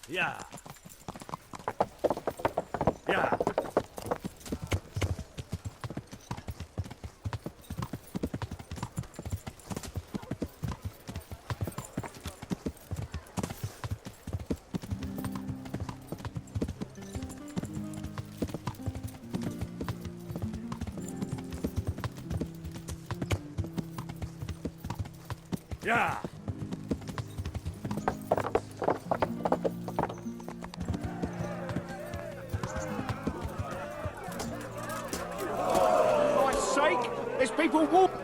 Yeah. Yeah. Yeah. For Christ's sake, there's people walking.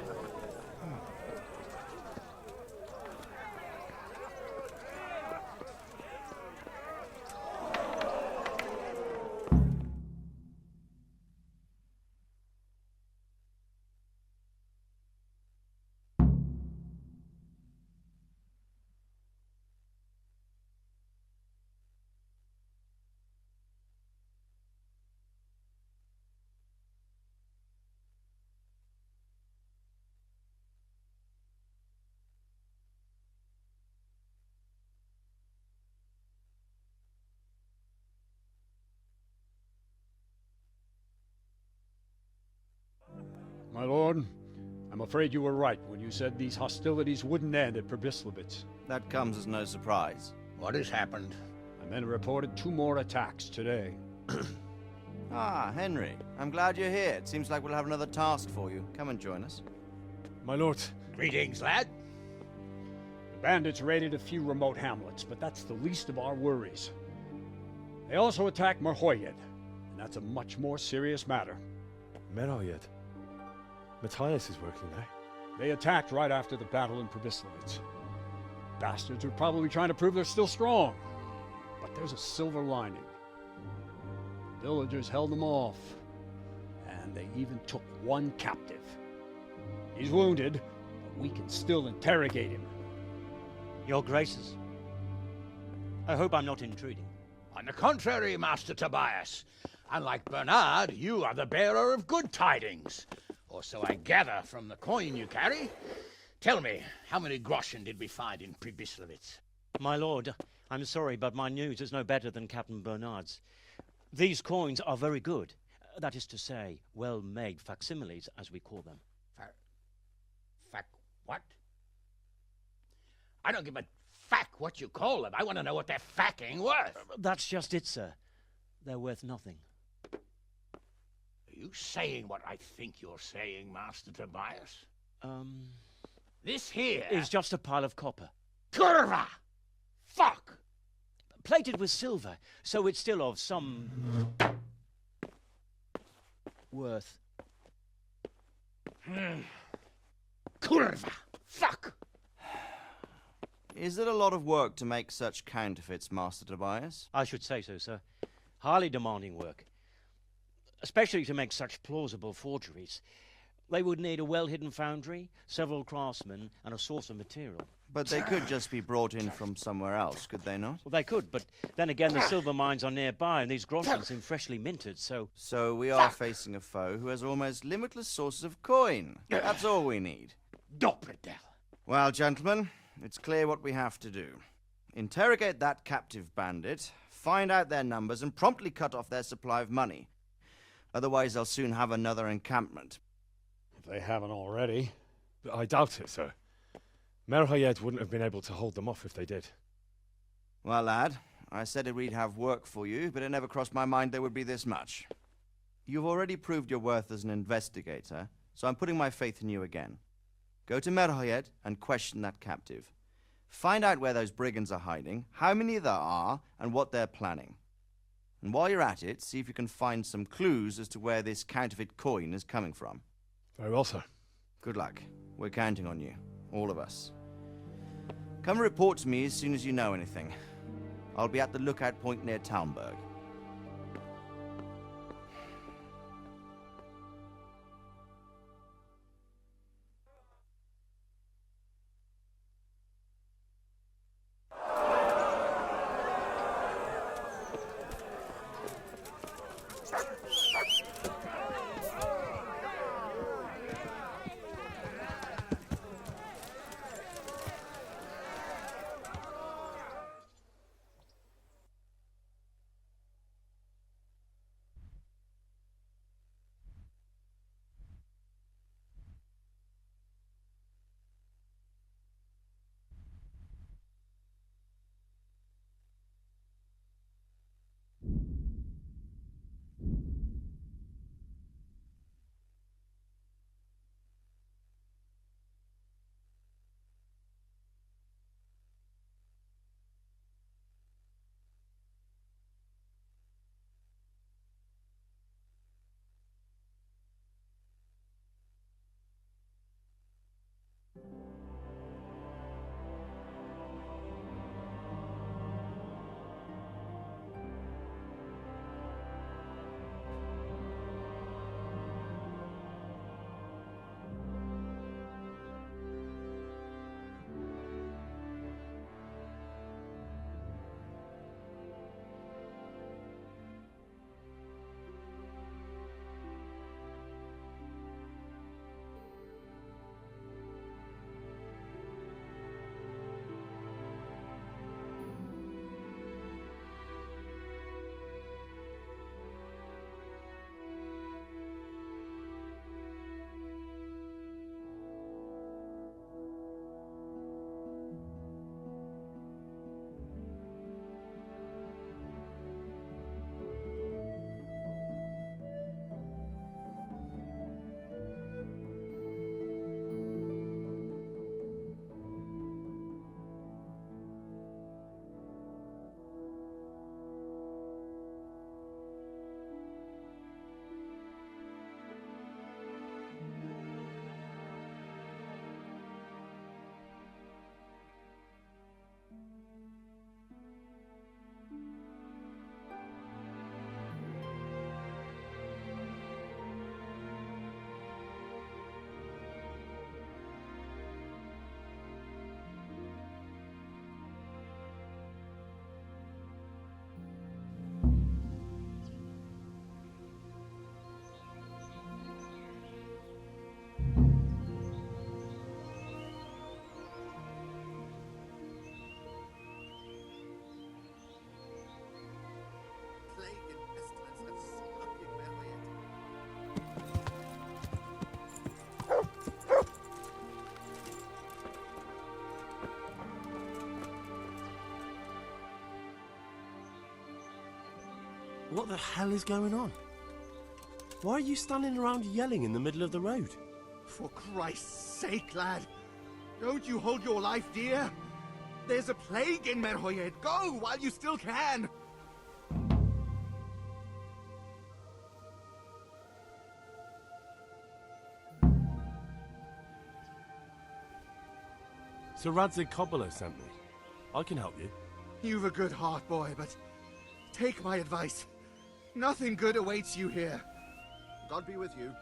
My lord, I'm afraid you were right when you said these hostilities wouldn't end at Probislavitz. That comes as no surprise. What has happened? The men reported 2 more attacks today. Ah, Henry. I'm glad you're here. It seems like we'll have another task for you. Come and join us. My lord. Greetings, lad. The bandits raided a few remote hamlets, but that's the least of our worries. They also attacked Merhoyed, and that's a much more serious matter. Merhoyed. Matthias is working there. They attacked right after the battle in Probislavitz. Bastards are probably trying to prove they're still strong. But there's a silver lining. The villagers held them off, and they even took one captive. He's wounded, but we can still interrogate him. Your Graces, I hope I'm not intruding. On the contrary, Master Tobias. Unlike Bernard, you are the bearer of good tidings. Or so I gather from the coin you carry. Tell me, how many groschen did we find in Pribyslavitz? My lord, I'm sorry, but my news is no better than Captain Bernard's. These coins are very good. That is to say, well-made facsimiles, as we call them. What? I don't give a what you call them. I want to know what they're facking worth. That's just it, sir. They're worth nothing. Are you saying what I think you're saying, Master Tobias? This here Is just a pile of copper. Kurva! Fuck! Plated with silver, so it's still of some worth. Kurva! Fuck! Is it a lot of work to make such counterfeits, Master Tobias? I should say so, sir. Highly demanding work. Especially to make such plausible forgeries. They would need a well-hidden foundry, several craftsmen, and a source of material. But they could just be brought in from somewhere else, could they not? Well, they could, but then again, the silver mines are nearby, and these groschen seem freshly minted, so... So we are facing a foe who has almost limitless sources of coin. That's all we need. Doppelder. Well, gentlemen, it's clear what we have to do. Interrogate that captive bandit, find out their numbers, and promptly cut off their supply of money. Otherwise, they'll soon have another encampment. If they haven't already. I doubt it, sir. Merhoyed wouldn't have been able to hold them off if they did. Well, lad, I said we'd have work for you, but it never crossed my mind there would be this much. You've already proved your worth as an investigator, so I'm putting my faith in you again. Go to Merhoyed and question that captive. Find out where those brigands are hiding, how many there are, and what they're planning. And while you're at it, see if you can find some clues as to where this counterfeit coin is coming from. Very well, sir. Good luck. We're counting on you. All of us. Come report to me as soon as you know anything. I'll be at the lookout point near Talmberg. the hell is going on? Why are you standing around yelling in the middle of the road? For Christ's sake, lad. Don't you hold your life dear? There's a plague in Merhoyed. Go while you still can. Sir Radzig Kobbler sent me. I can help you. You've a good heart, boy, but take my advice. Nothing good awaits you here. God be with you.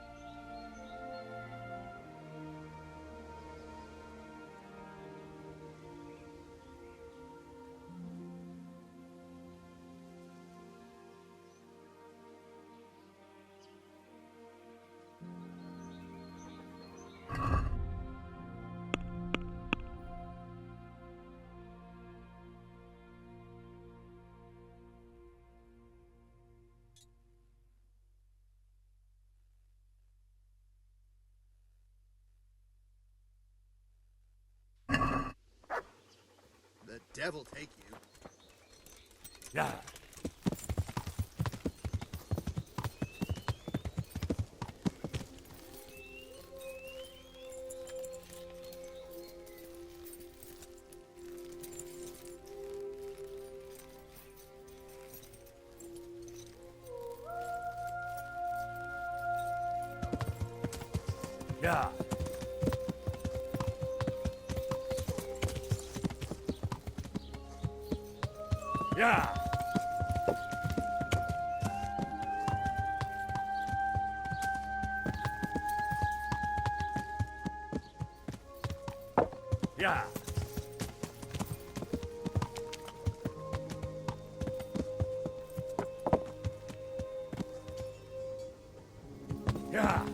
The devil take you. Yeah. Yeah. Yeah. Yeah. Yeah.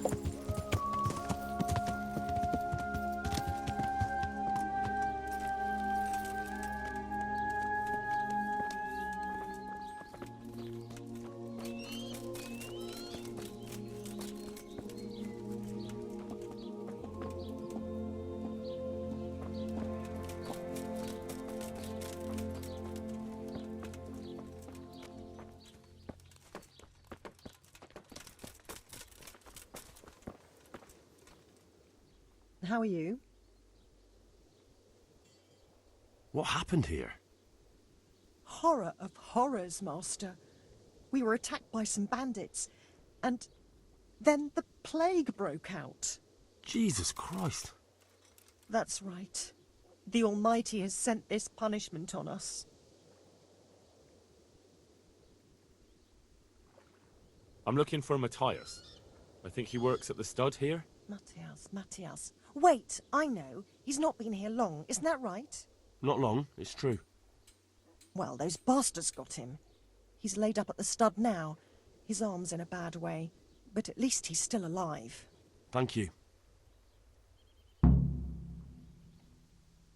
How are you? What happened here? Horror of horrors, Master. We were attacked by some bandits, and then the plague broke out. Jesus Christ. That's right. The Almighty has sent this punishment on us. I'm looking for Matthias. I think he works at the stud here. Matthias. Wait, I know. He's not been here long, isn't that right? Not long, it's true. Well, those bastards got him. He's laid up at the stud now. His arm's in a bad way, but at least he's still alive. Thank you.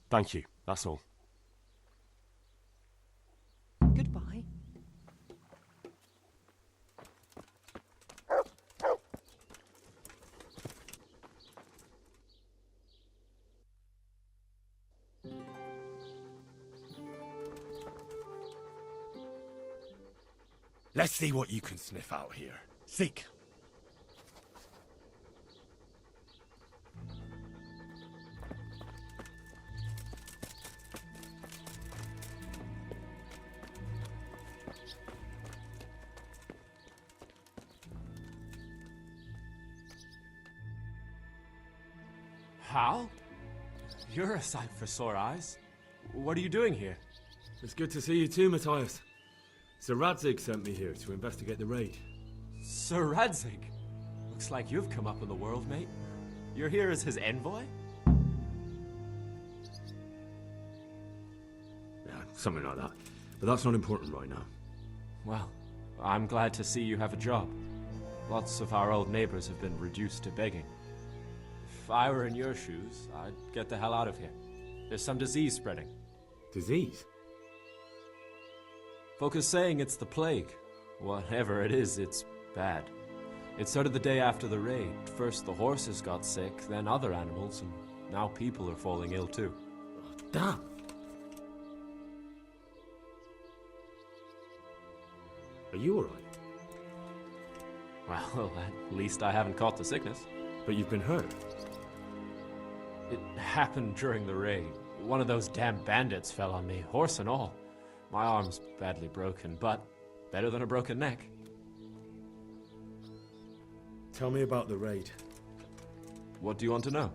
Thank you, that's all. Goodbye. Let's see what you can sniff out here. Seek. Hal? You're a sight for sore eyes. What are you doing here? It's good to see you too, Matthias. Sir Radzig sent me here to investigate the raid. Sir Radzig? Looks like you've come up in the world, mate. You're here as his envoy? Yeah, something like that. But that's not important right now. Well, I'm glad to see you have a job. Lots of our old neighbors have been reduced to begging. If I were in your shoes, I'd get the hell out of here. There's some disease spreading. Disease? Folk are saying it's the plague. Whatever it is, it's bad. It started the day after the raid. First the horses got sick, then other animals, and now people are falling ill too. Oh, damn. Are you alright? Well, at least I haven't caught the sickness. But you've been hurt. It happened during the raid. One of those damn bandits fell on me, horse and all. My arm's badly broken, but better than a broken neck. Tell me about the raid. What do you want to know?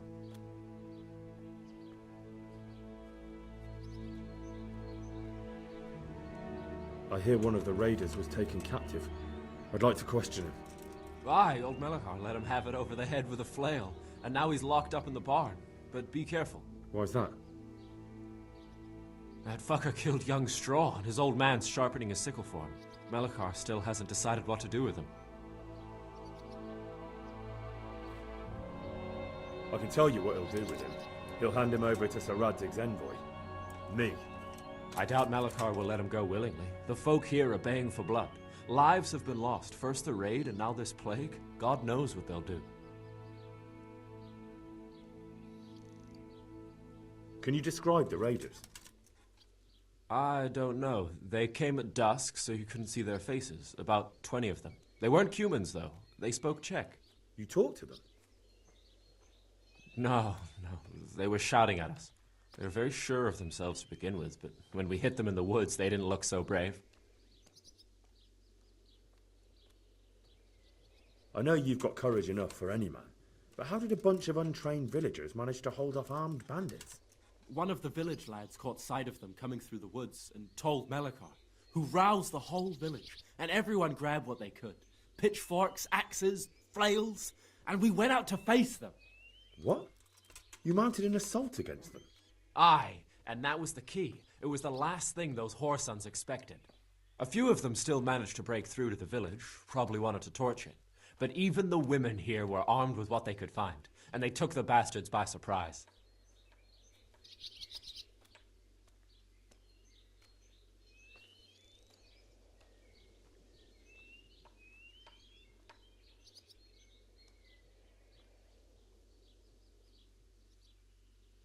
I hear one of the raiders was taken captive. I'd like to question him. Aye, old Melachar let him have it over the head with a flail, and now he's locked up in the barn. But be careful. Why's that? That fucker killed young Straw, and his old man's sharpening a sickle for him. Melachar still hasn't decided what to do with him. I can tell you what he'll do with him. He'll hand him over to Sir Radzig's envoy. Me. I doubt Melachar will let him go willingly. The folk here are baying for blood. Lives have been lost. First the raid, and now this plague. God knows what they'll do. Can you describe the raiders? I don't know. They came at dusk, so you couldn't see their faces. About 20 of them. They weren't humans, though. They spoke Czech. You talked to them? No. They were shouting at us. They were very sure of themselves to begin with, but when we hit them in the woods, they didn't look so brave. I know you've got courage enough for any man, but how did a bunch of untrained villagers manage to hold off armed bandits? One of the village lads caught sight of them coming through the woods and told Melachar, who roused the whole village, and everyone grabbed what they could. Pitchforks, axes, flails, and we went out to face them. What? You mounted an assault against them? Aye, and that was the key. It was the last thing those whoresons expected. A few of them still managed to break through to the village, probably wanted to torch it. But even the women here were armed with what they could find, and they took the bastards by surprise.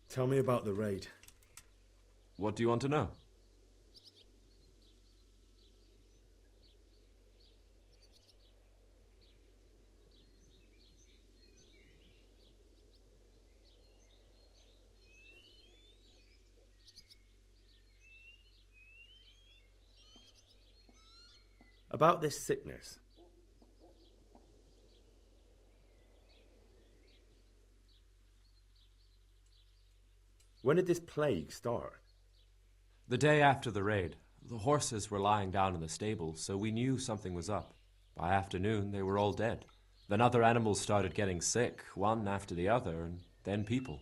Tell me about the raid. What do you want to know? About this sickness. When did this plague start? The day after the raid. The horses were lying down in the stable, so we knew something was up. By afternoon, they were all dead. Then other animals started getting sick, one after the other, and then people.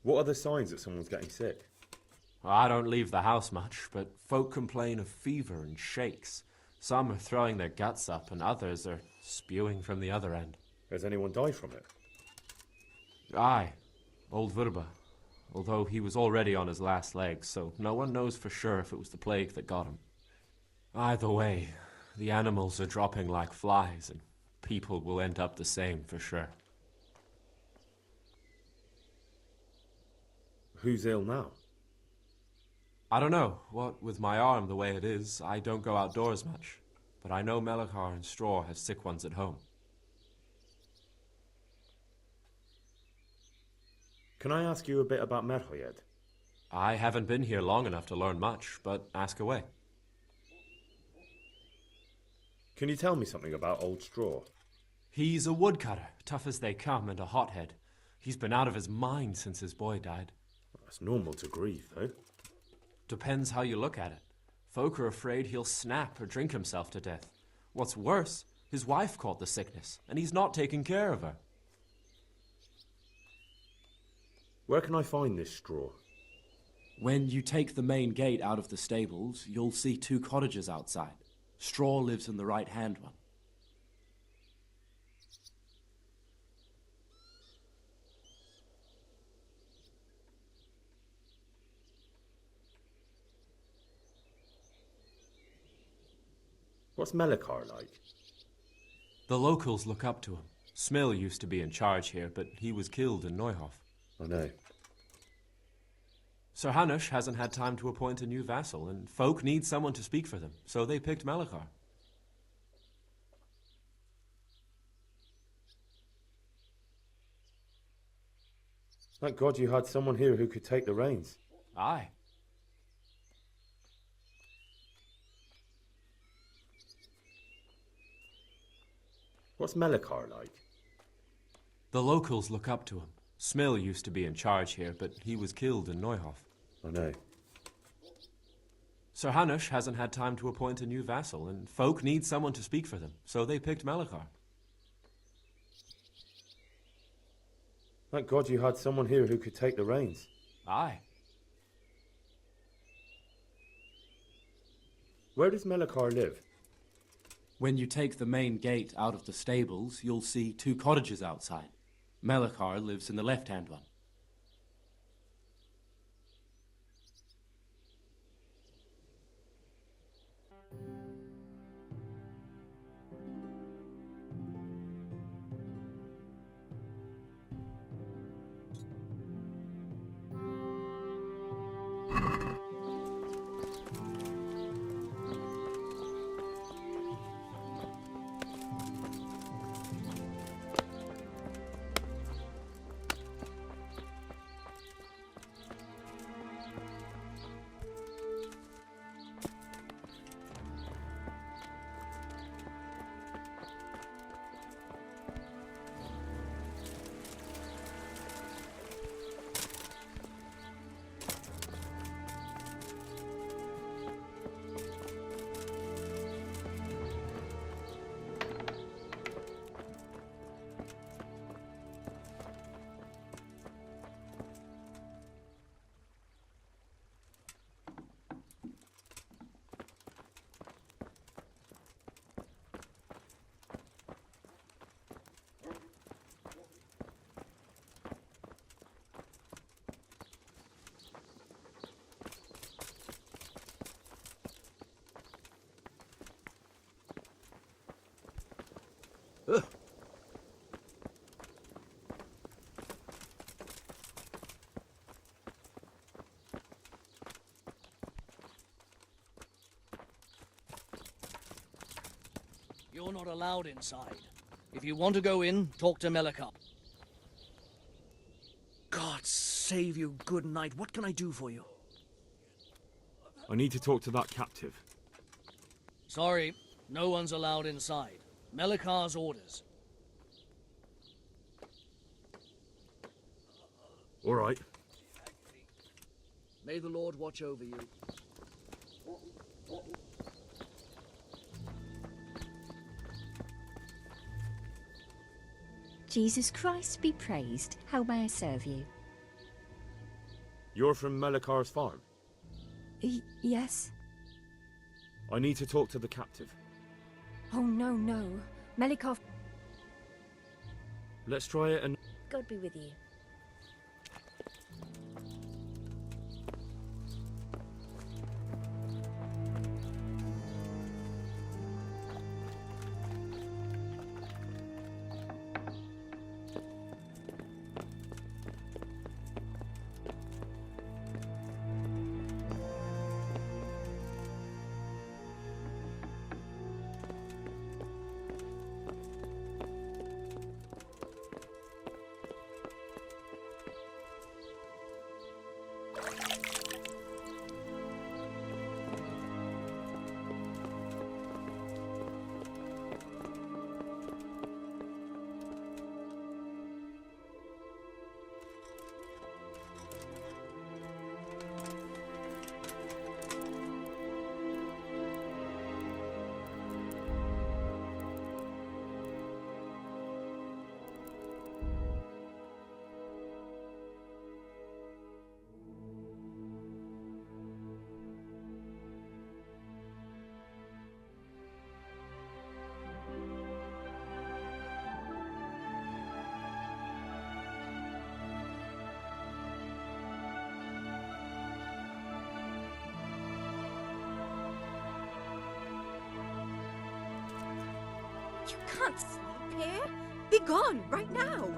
What are the signs that someone's getting sick? I don't leave the house much, but folk complain of fever and shakes. Some are throwing their guts up, and others are spewing from the other end. Has anyone died from it? Aye, old Vurba. Although he was already on his last legs, so no one knows for sure if it was the plague that got him. Either way, the animals are dropping like flies, and people will end up the same for sure. Who's ill now? I don't know. What with my arm the way it is, I don't go outdoors much. But I know Melachar and Straw have sick ones at home. Can I ask you a bit about Merhoyed? I haven't been here long enough to learn much, but ask away. Can you tell me something about Old Straw? He's a woodcutter, tough as they come, and a hothead. He's been out of his mind since his boy died. That's normal to grieve, though. Depends how you look at it. Folk are afraid he'll snap or drink himself to death. What's worse, his wife caught the sickness, and he's not taking care of her. Where can I find this Straw? When you take the main gate out of the stables, you'll see 2 cottages outside. Straw lives in the right-hand one. What's Melachar like? The locals look up to him. Smill used to be in charge here, but he was killed in Neuhof. I know. Sir Hanush hasn't had time to appoint a new vassal, and folk need someone to speak for them, so they picked Melikar. Thank God you had someone here who could take the reins. Aye. What's Melikar like? The locals look up to him. Smill used to be in charge here, but he was killed in Neuhof. I know. Sir Hanush hasn't had time to appoint a new vassal, and folk need someone to speak for them, so they picked Melikar. Thank God you had someone here who could take the reins. Aye. Where does Melikar live? When you take the main gate out of the stables, you'll see 2 cottages outside. Melikar lives in the left-hand one. You're not allowed inside. If you want to go in, talk to Melikar. God save you, good knight. What can I do for you? I need to talk to that captive. Sorry, no one's allowed inside. Melikar's orders. All right. May the Lord watch over you. Jesus Christ be praised. How may I serve you? You're from Melikar's farm? Yes. I need to talk to the captive. Oh, no, no. Melikar... Let's try it and... God be with you. You can't sleep here. Be gone, right now!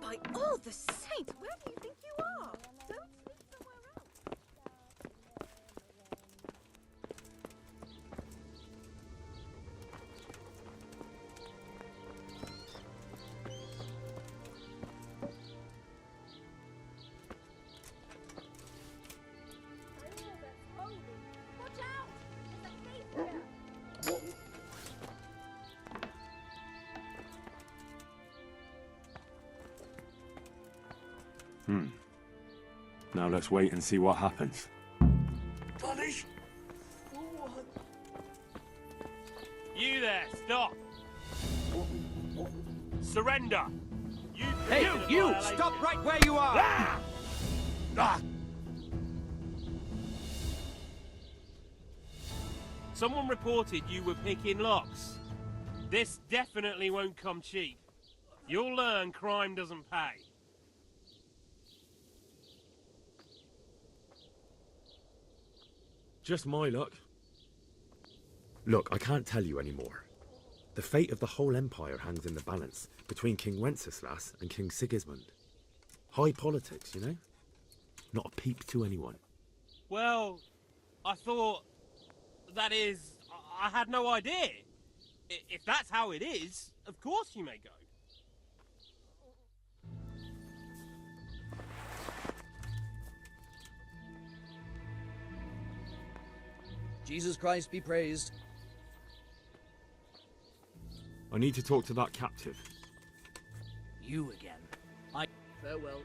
By all the saints, where do you think you are? Don't sleep somewhere else. Watch out! There's a thief here! Now let's wait and see what happens. Punish! You there, stop! Surrender! Hey, you! Stop right where you are! Someone reported you were picking locks. This definitely won't come cheap. You'll learn crime doesn't pay. Just my luck. Look, I can't tell you anymore. The fate of the whole empire hangs in the balance between King Wenceslas and King Sigismund. High politics, you know? Not a peep to anyone. Well, I thought... That is, I had no idea. If that's how it is, of course you may go. Jesus Christ be praised. I need to talk to that captive. You again. Farewell.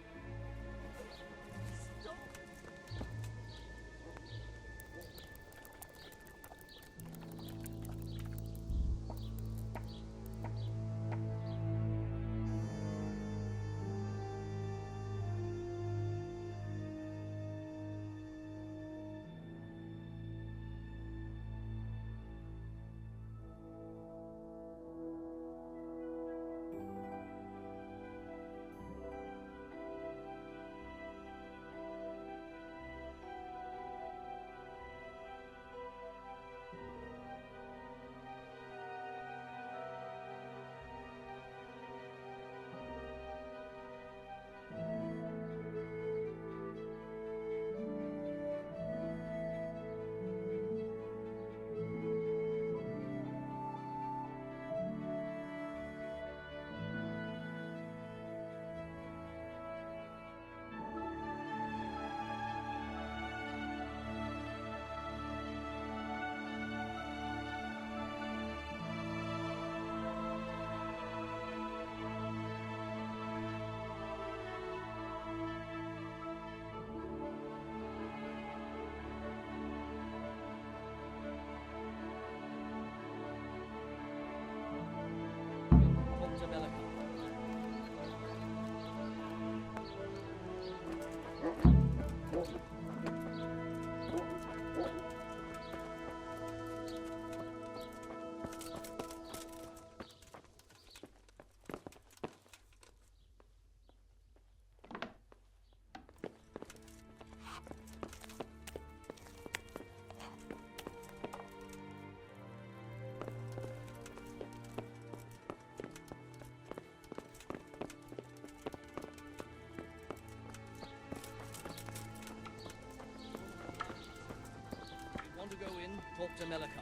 To go in, talk to Melikar.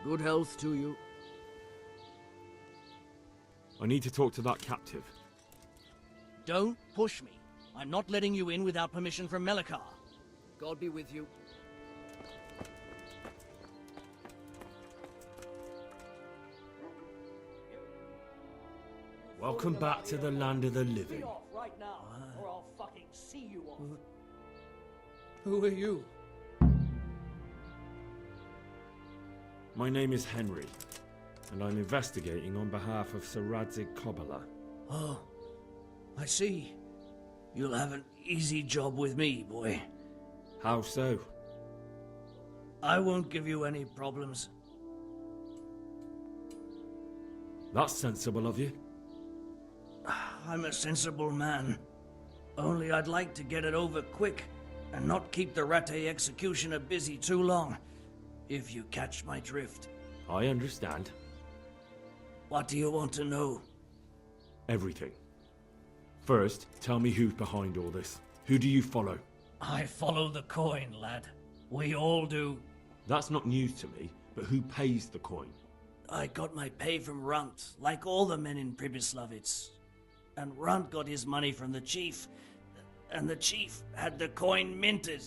Good health to you. I need to talk to that captive. Don't push me. I'm not letting you in without permission from Melikar. God be with you. Welcome back to the land of the living. Be off right now, or I'll fucking see you off. Who are you? My name is Henry, and I'm investigating on behalf of Sir Radzig Kobyla. Oh, I see. You'll have an easy job with me, boy. How so? I won't give you any problems. That's sensible of you. I'm a sensible man. Only I'd like to get it over quick and not keep the Rattay executioner busy too long, if you catch my drift. I understand. What do you want to know? Everything. First, tell me who's behind all this. Who do you follow? I follow the coin, lad. We all do. That's not news to me, but who pays the coin? I got my pay from Runt, like all the men in Pribyslavitz. And Runt got his money from the chief, and the chief had the coin minted.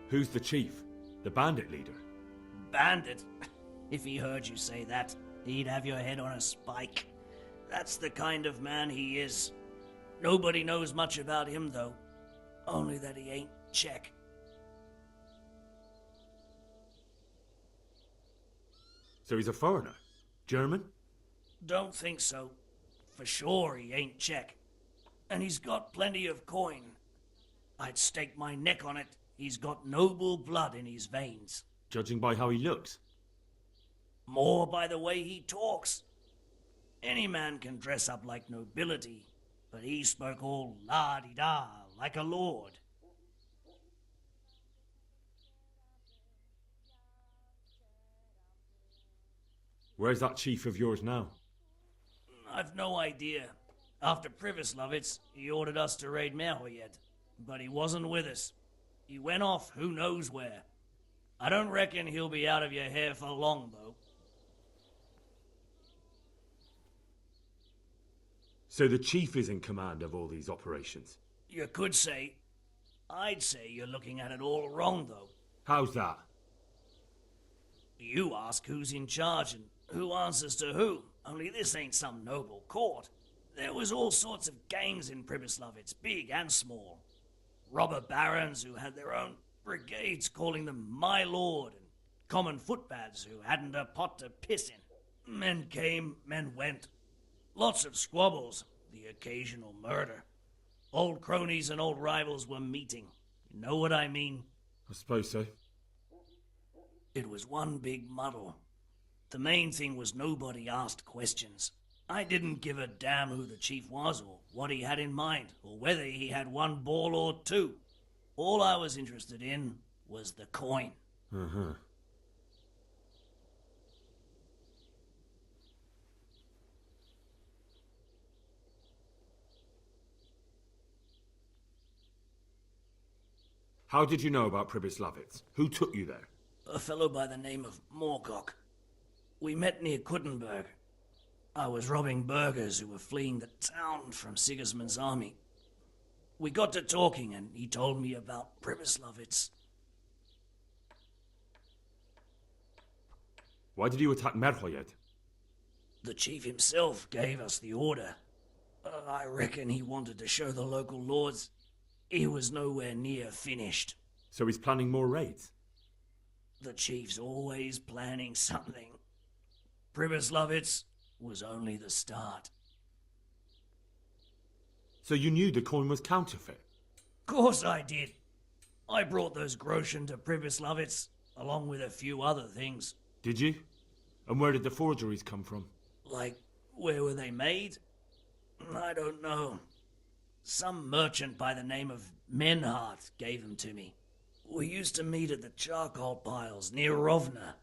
Who's the chief? The bandit leader? Bandit? If he heard you say that, he'd have your head on a spike. That's the kind of man he is. Nobody knows much about him, though. Only that he ain't Czech. So he's a foreigner? German? Don't think so. For sure he ain't Czech. And he's got plenty of coin. I'd stake my neck on it. He's got noble blood in his veins. Judging by how he looks? More by the way he talks. Any man can dress up like nobility, but he spoke all la-di-da, like a lord. Where's that chief of yours now? I've no idea. After Pribyslavitz, he ordered us to raid Merhoyed, but he wasn't with us. He went off who knows where. I don't reckon he'll be out of your hair for long, though. So the chief is in command of all these operations? You could say. I'd say you're looking at it all wrong, though. How's that? You ask who's in charge and who answers to who, only this ain't some noble court. There was all sorts of gangs in Pribyslavitz, big and small. Robber barons who had their own brigades calling them my lord, and common footpads who hadn't a pot to piss in. Men came, men went. Lots of squabbles, the occasional murder. Old cronies and old rivals were meeting. You know what I mean? I suppose so. It was one big muddle. The main thing was nobody asked questions. I didn't give a damn who the chief was or what he had in mind or whether he had one ball or two. All I was interested in was the coin. Uh-huh. How did you know about Pribyslavitz? Who took you there? A fellow by the name of Morgok. We met near Kuttenberg. I was robbing burghers who were fleeing the town from Sigismund's army. We got to talking and he told me about Pribyslavitz. Why did you attack Merhoyed? The chief himself gave us the order. I reckon he wanted to show the local lords he was nowhere near finished. So he's planning more raids? The chief's always planning something. Pribyslavitz was only the start. So you knew the coin was counterfeit? Course I did. I brought those groschen to Pribyslavitz, along with a few other things. Did you? And where did the forgeries come from? Like, where were they made? I don't know. Some merchant by the name of Menhart gave them to me. We used to meet at the charcoal piles near Rovna,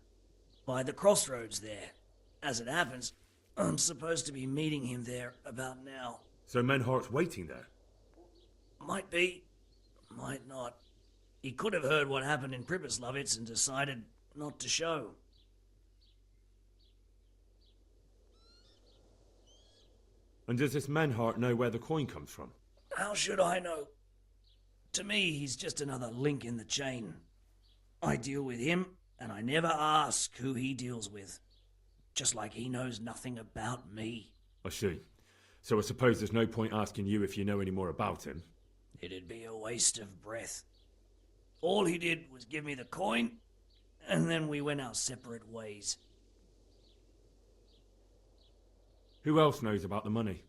by the crossroads there. As it happens, I'm supposed to be meeting him there about now. So Menhart's waiting there? Might be, might not. He could have heard what happened in Pribyslavitz and decided not to show. And does this Menhart know where the coin comes from? How should I know? To me, he's just another link in the chain. I deal with him, and I never ask who he deals with. Just like he knows nothing about me. I see. So I suppose there's no point asking you if you know any more about him. It'd be a waste of breath. All he did was give me the coin, and then we went our separate ways. Who else knows about the money?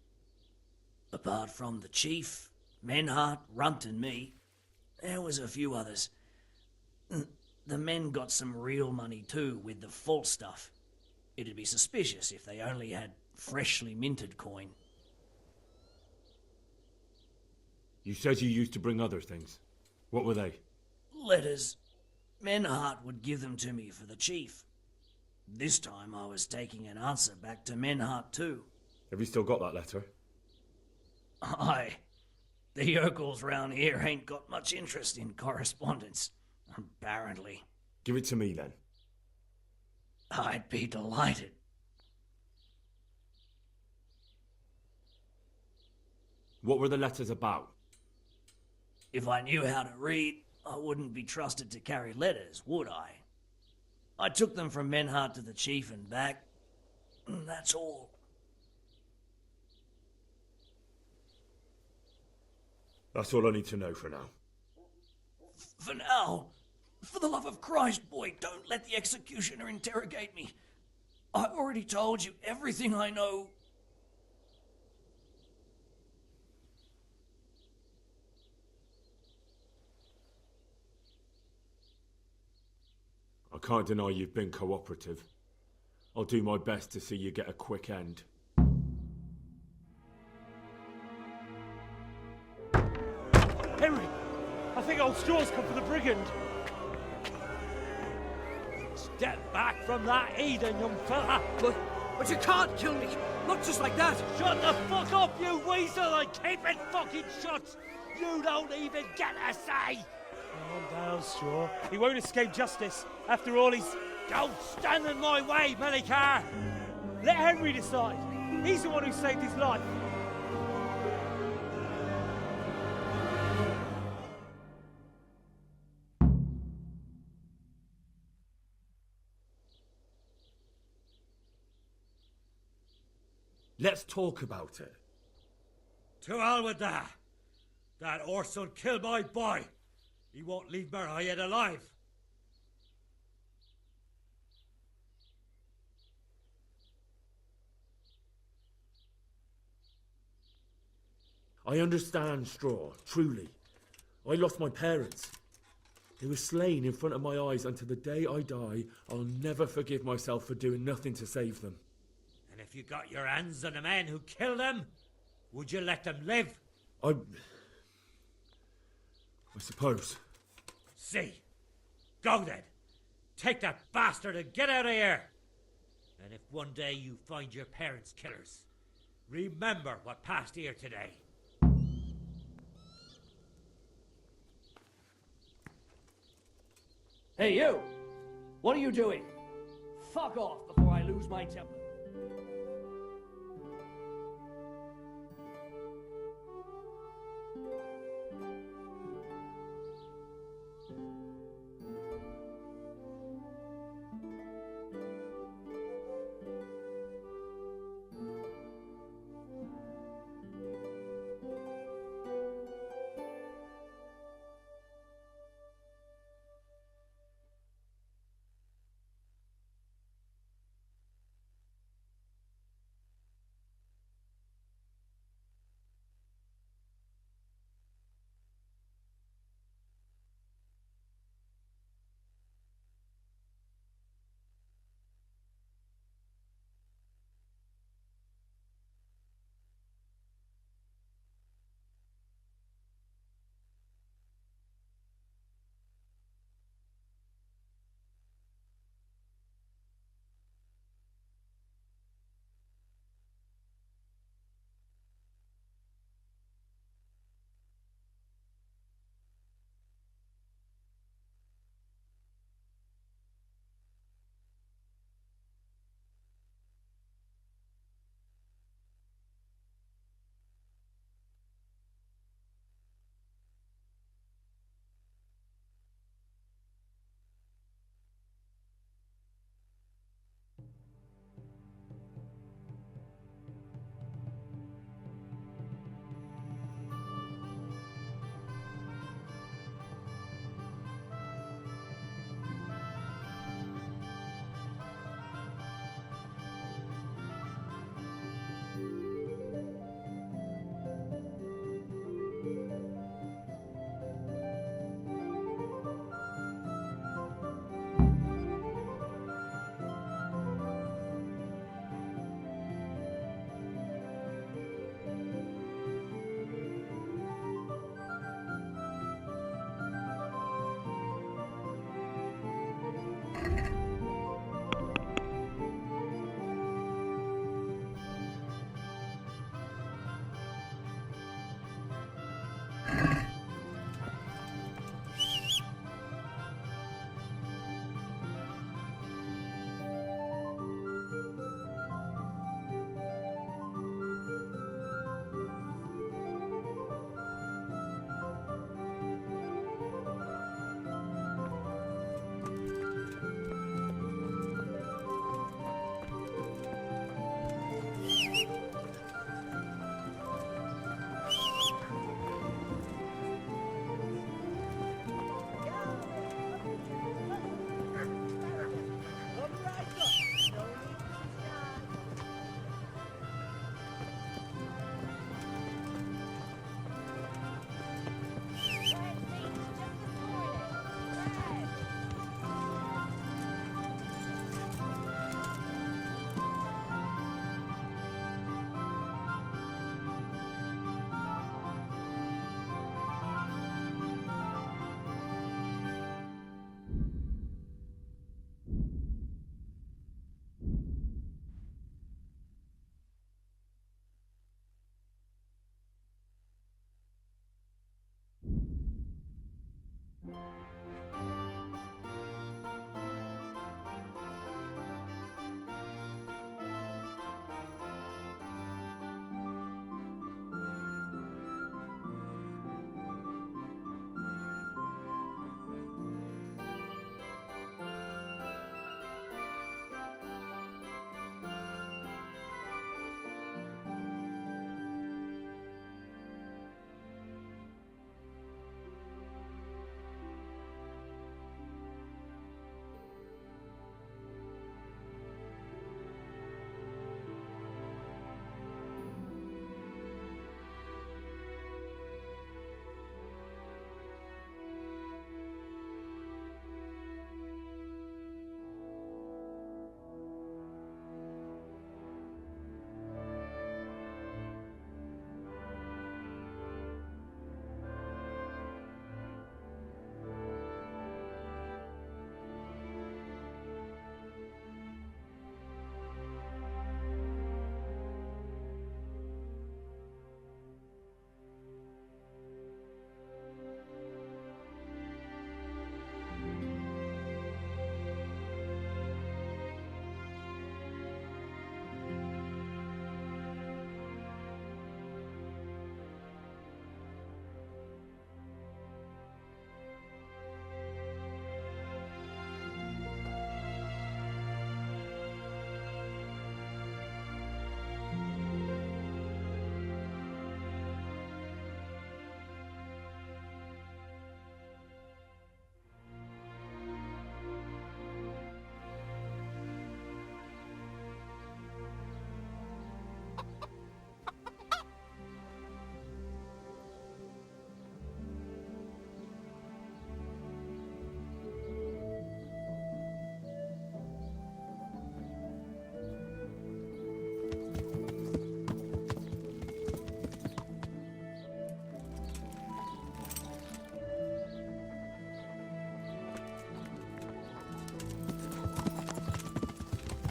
Apart from the chief, Menhart, Runt and me, there was a few others. The men got some real money too, with the false stuff. It'd be suspicious if they only had freshly minted coin. You said you used to bring other things. What were they? Letters. Menhart would give them to me for the chief. This time I was taking an answer back to Menhart too. Have you still got that letter? Aye. The yokels round here ain't got much interest in correspondence, apparently. Give it to me then. I'd be delighted. What were the letters about? If I knew how to read, I wouldn't be trusted to carry letters, would I? I took them from Menhart to the chief and back. That's all. That's all I need to know for now. For now, for the love of Christ, boy, don't let the executioner interrogate me. I already told you everything I know. I can't deny you've been cooperative. I'll do my best to see you get a quick end. Henry! I think old Straw's come for the brigand. Step back from that Eden, young fella! But you can't kill me! Not just like that! Shut the fuck up, you weasel, and keep it fucking shut! You don't even get a say! Calm down, Straw. He won't escape justice. After all, he's... Don't stand in my way, Melikar! Let Henry decide. He's the one who saved his life. Let's talk about it. To hell with that. That Orson killed my boy. He won't leave Merhayed alive. I understand, Straw, truly. I lost my parents. They were slain in front of my eyes, and to the day I die, I'll never forgive myself for doing nothing to save them. And if you got your hands on the men who killed them, would you let them live? I suppose. See. Go then. Take that bastard and get out of here. And if one day you find your parents' killers, remember what passed here today. Hey, you! What are you doing? Fuck off before I lose my temper.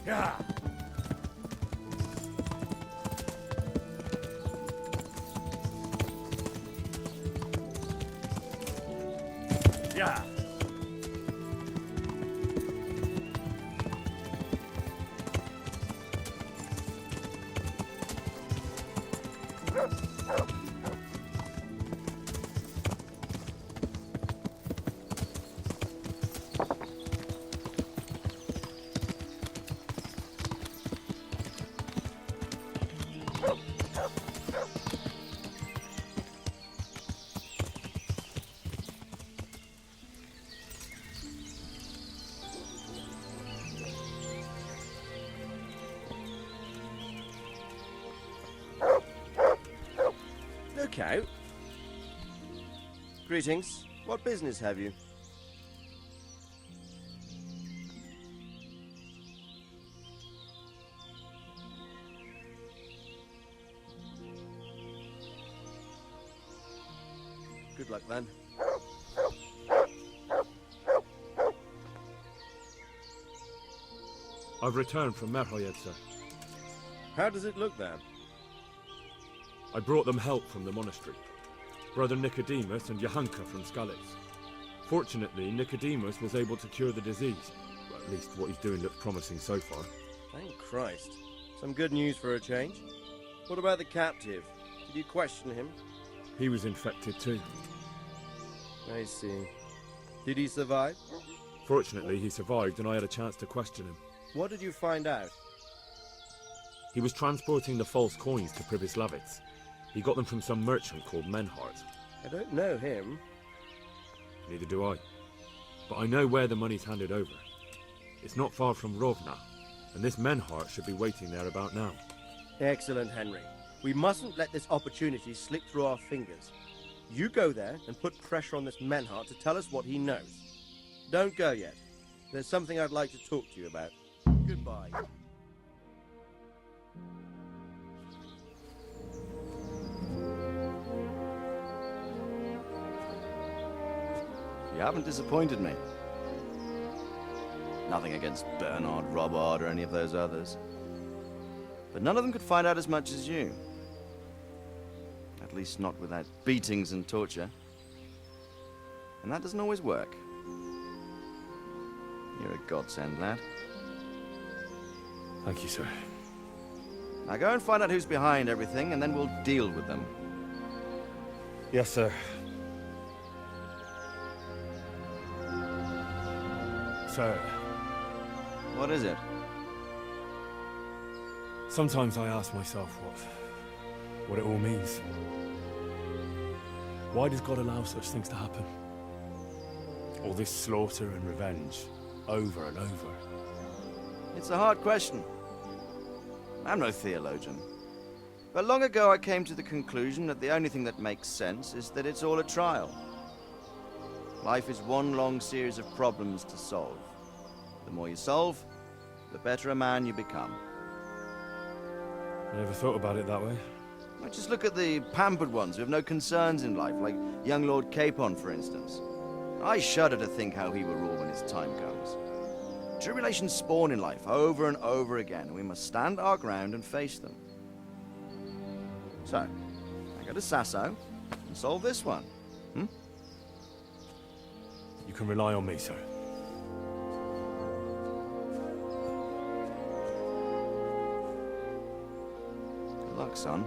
Yeah. Yeah. Look out. Greetings. What business have you? Good luck, then. I've returned from Merhoyed, sir. How does it look there? I brought them help from the monastery. Brother Nicodemus and Johanka from Skalitz. Fortunately, Nicodemus was able to cure the disease. Well, at least what he's doing looks promising so far. Thank Christ. Some good news for a change. What about the captive? Did you question him? He was infected too. I see. Did he survive? Fortunately, he survived and I had a chance to question him. What did you find out? He was transporting the false coins to Pribyslavitz. He got them from some merchant called Menhart. I don't know him. Neither do I. But I know where the money's handed over. It's not far from Rovna, and this Menhart should be waiting there about now. Excellent, Henry. We mustn't let this opportunity slip through our fingers. You go there and put pressure on this Menhart to tell us what he knows. Don't go yet. There's something I'd like to talk to you about. Goodbye. You haven't disappointed me. Nothing against Bernard, Robert, or any of those others. But none of them could find out as much as you. At least not without beatings and torture. And that doesn't always work. You're a godsend, lad. Thank you, sir. Now go and find out who's behind everything, and then we'll deal with them. Yes, sir. Sir. What is it? Sometimes I ask myself what it all means. Why does God allow such things to happen? All this slaughter and revenge, over and over. It's a hard question. I'm no theologian. But long ago I came to the conclusion that the only thing that makes sense is that it's all a trial. Life is one long series of problems to solve. The more you solve, the better a man you become. I never thought about it that way. Well, just look at the pampered ones who have no concerns in life, like young Lord Capon, for instance. I shudder to think how he will rule when his time comes. Tribulations spawn in life over and over again, and we must stand our ground and face them. So, I go to Sasso and solve this one. You can rely on me, sir. Good luck, son.